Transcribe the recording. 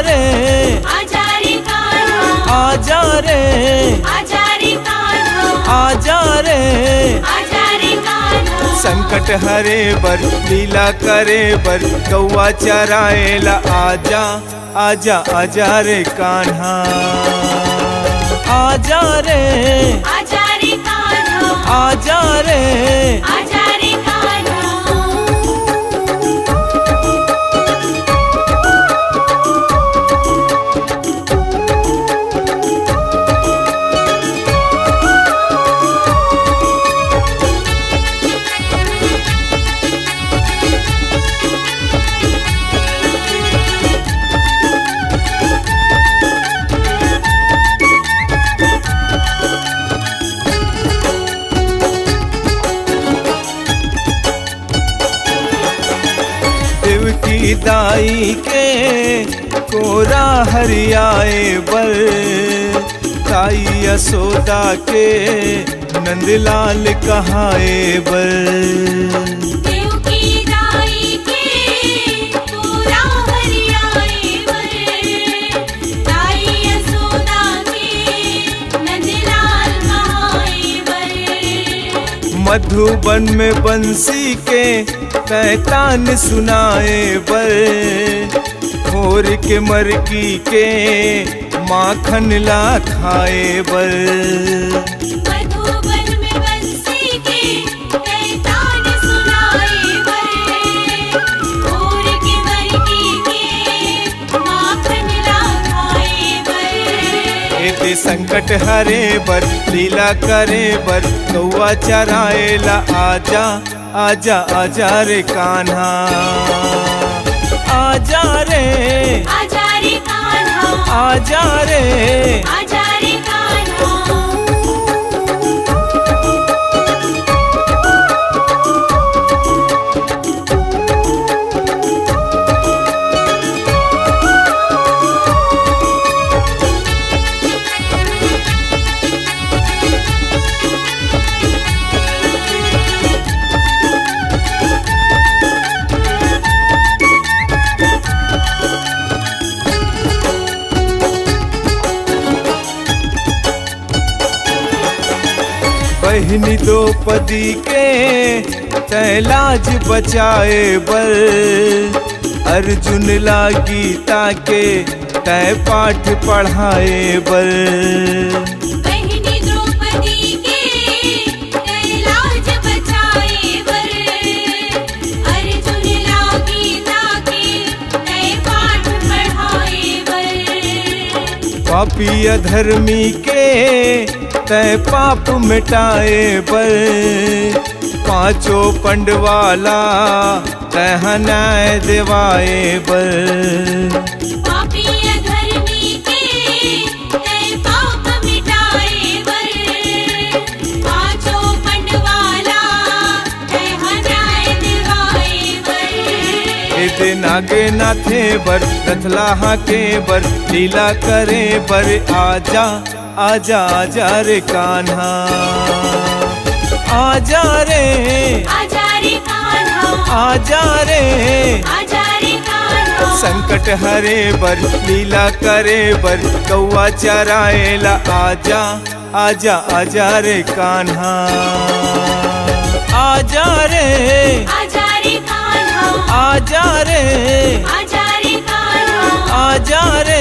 रे आजा रे कान्हा, आजा रे आजा रे कान्हा, आजा रे आजा रे कान्हा। संकट हरे बर लीला करे बर गौआ चराएला आजा आजा आजा रे कान्हा, आजा रे आजा रे कान्हा, आजा रे आजा रे कान्हा। देवकी दाई के कोरा हरियाए बर, ताई यशोदा के नंदलाल कहाए बर। देवकी दाई के कोरा हरियाए बर, ताई यशोदा के नंदलाल कहाए बर। मधुबन में बंसी के तैतान सुनाए बर, भोर के मरकी के माखन ला खाए बर। मधुबन में बंसी के तैतान सुनाए बर, भोर के मरकी के माखन ला खाए बर। एते संकट हरे बर लीला करे बर गौआ चराएला आजा आजा आजा रे कान्हा, आजा रे आजा रे कान्हा, आजा रे आजा रे कान्हा। बहिनी द्रौपदी के तैलाज बचाए बर, अर्जुन ला गीता के तय पाठ पढ़ाए बर। बहिनी द्रौपदी के तैलाज बचाए बर, अर्जुन ला गीता के तय पाठ पढ़ाए बर। पापी अधर्मी के तय पाप मिटाए बर, पांचों पंडवाला तह न्याय दिवाए बर। पापी अधर्मी के तय पाप मिटाए बर, पांचों पंडवाला तह न्याय दिवाए बर। एते नागे नाथे बर रथलाहा के बर लीला करे बर आजा आजा आजा रे कान्हा, आजा रे आजा रे कान्हा, आजा रे आजा रे कान्हा। संकट हरे बर लीला करे बर गौआ चराएला आजा आजा आजा रे कान्हा, आजा रे आजा रे कान्हा, आजा रे आजा रे कान्हा, आजा रे